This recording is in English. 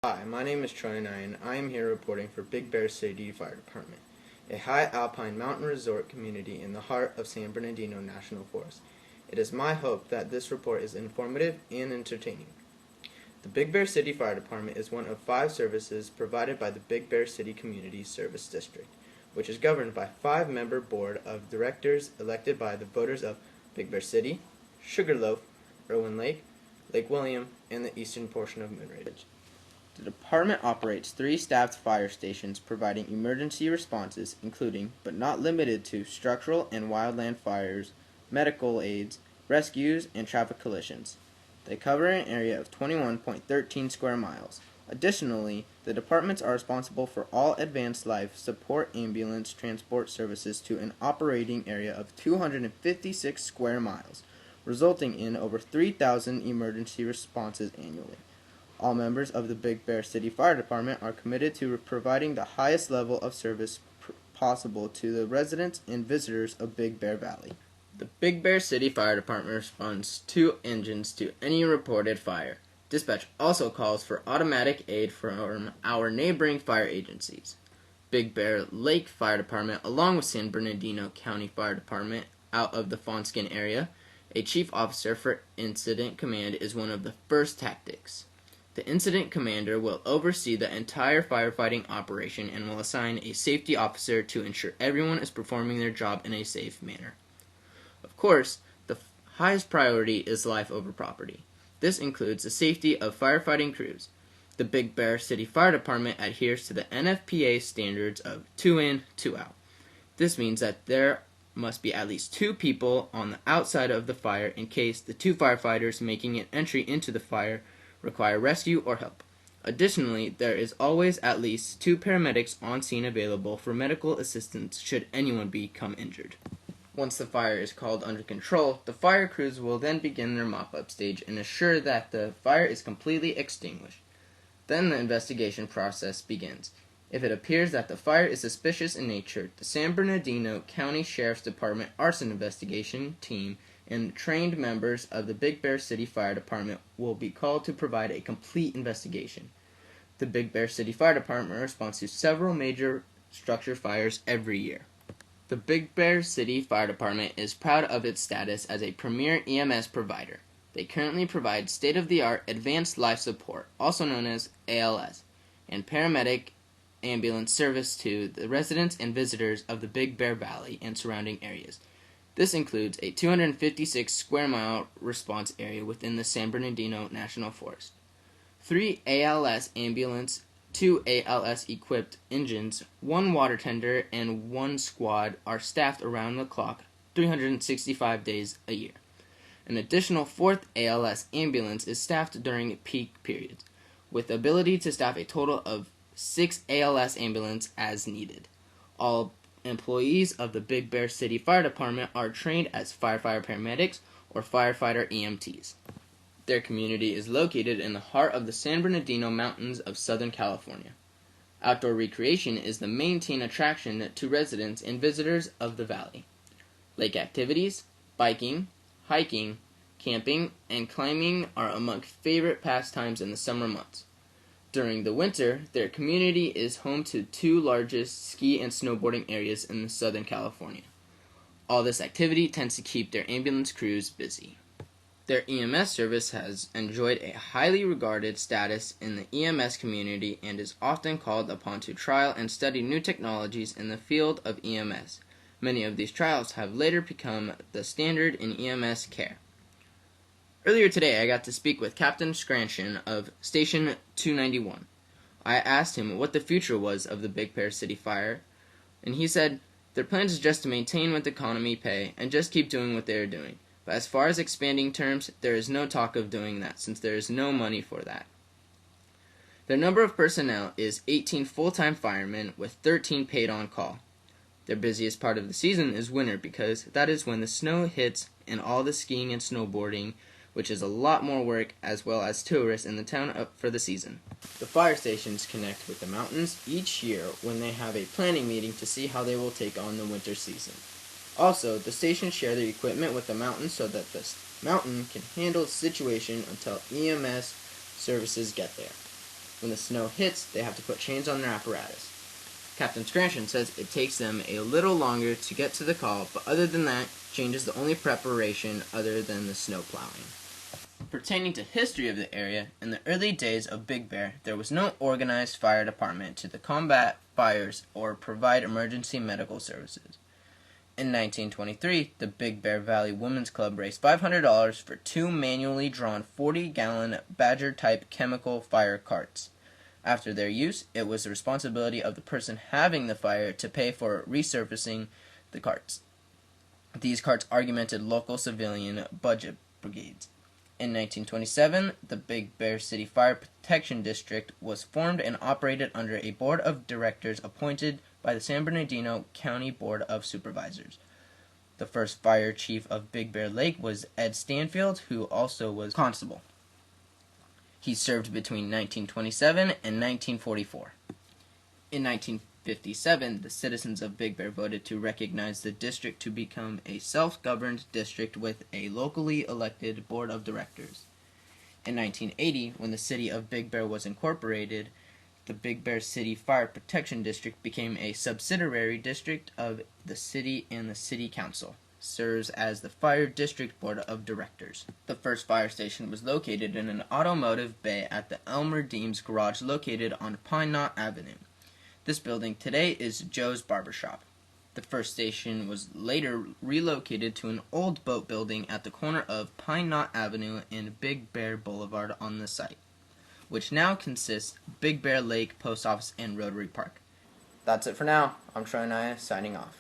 Hi, my name is Troy and I am here reporting for Big Bear City Fire Department, a high alpine mountain resort community in the heart of San Bernardino National Forest. It is my hope that this report is informative and entertaining. The Big Bear City Fire Department is one of 5 services provided by the Big Bear City Community Service District, which is governed by a 5-member board of directors elected by the voters of Big Bear City, Sugarloaf, Irwin Lake, Lake William, and the eastern portion of Moonridge. The department operates 3 staffed fire stations providing emergency responses, including, but not limited to, structural and wildland fires, medical aids, rescues, and traffic collisions. They cover an area of 21.13 square miles. Additionally, the departments are responsible for all advanced life support ambulance transport services to an operating area of 256 square miles, resulting in over 3,000 emergency responses annually. All members of the Big Bear City Fire Department are committed to providing the highest level of service possible to the residents and visitors of Big Bear Valley. The Big Bear City Fire Department responds 2 engines to any reported fire. Dispatch also calls for automatic aid from our neighboring fire agencies. Big Bear Lake Fire Department, along with San Bernardino County Fire Department out of the Fawnskin area, a chief officer for incident command is one of the first tactics. The incident commander will oversee the entire firefighting operation and will assign a safety officer to ensure everyone is performing their job in a safe manner. Of course, the highest priority is life over property. This includes the safety of firefighting crews. The Big Bear City Fire Department adheres to the NFPA standards of 2 in, 2 out. This means that there must be at least 2 people on the outside of the fire in case the 2 firefighters making an entry into the fire require rescue or help. Additionally, there is always at least 2 paramedics on scene available for medical assistance should anyone become injured. Once the fire is called under control, the fire crews will then begin their mop-up stage and assure that the fire is completely extinguished. Then the investigation process begins. If it appears that the fire is suspicious in nature, the San Bernardino County Sheriff's Department Arson Investigation Team and trained members of the Big Bear City Fire Department will be called to provide a complete investigation. The Big Bear City Fire Department responds to several major structure fires every year. The Big Bear City Fire Department is proud of its status as a premier EMS provider. They currently provide state-of-the-art advanced life support, also known as ALS, and paramedic ambulance service to the residents and visitors of the Big Bear Valley and surrounding areas. This includes a 256 square mile response area within the San Bernardino National Forest. 3 ALS ambulance, 2 ALS-equipped engines, 1 water tender, and 1 squad are staffed around the clock 365 days a year. An additional 4th ALS ambulance is staffed during peak periods, with the ability to staff a total of 6 ALS ambulances as needed. All employees of the Big Bear City Fire Department are trained as firefighter paramedics or firefighter EMTs. Their community is located in the heart of the San Bernardino Mountains of Southern California. Outdoor recreation is the main attraction to residents and visitors of the valley. Lake activities, biking, hiking, camping, and climbing are among favorite pastimes in the summer months. During the winter, their community is home to 2 largest ski and snowboarding areas in Southern California. All this activity tends to keep their ambulance crews busy. Their EMS service has enjoyed a highly regarded status in the EMS community and is often called upon to trial and study new technologies in the field of EMS. Many of these trials have later become the standard in EMS care. Earlier today, I got to speak with Captain Scranton of Station 291. I asked him what the future was of the Big Bear City Fire, and he said their plan is just to maintain what the economy pay and just keep doing what they are doing. But as far as expanding terms, there is no talk of doing that since there is no money for that. Their number of personnel is 18 full-time firemen with 13 paid on call. Their busiest part of the season is winter because that is when the snow hits and all the skiing and snowboarding, which is a lot more work, as well as tourists in the town up for the season. The fire stations connect with the mountains each year when they have a planning meeting to see how they will take on the winter season. Also, the stations share their equipment with the mountain so that the mountain can handle the situation until EMS services get there. When the snow hits, they have to put chains on their apparatus. Captain Scranton says it takes them a little longer to get to the call, but other than that, change is the only preparation other than the snow plowing. Pertaining to history of the area, in the early days of Big Bear, there was no organized fire department to combat fires or provide emergency medical services. In 1923, the Big Bear Valley Women's Club raised $500 for 2 manually drawn 40-gallon Badger-type chemical fire carts. After their use, it was the responsibility of the person having the fire to pay for resurfacing the carts. These carts augmented local civilian budget brigades. In 1927, the Big Bear City Fire Protection District was formed and operated under a board of directors appointed by the San Bernardino County Board of Supervisors. The first fire chief of Big Bear Lake was Ed Stanfield, who also was constable. He served between 1927 and 1944. In 1957, the citizens of Big Bear voted to recognize the district to become a self-governed district with a locally elected board of directors. In 1980, when the city of Big Bear was incorporated, the Big Bear City Fire Protection District became a subsidiary district of the city, and the city council serves as the fire district board of directors. The first fire station was located in an automotive bay at the Elmer Deems garage located on Pine Knot Avenue. This building today is Joe's Barbershop. The first station was later relocated to an old boat building at the corner of Pine Knot Avenue and Big Bear Boulevard on the site, which now consists of Big Bear Lake Post Office and Rotary Park. That's it for now. I'm Troy Naya, signing off.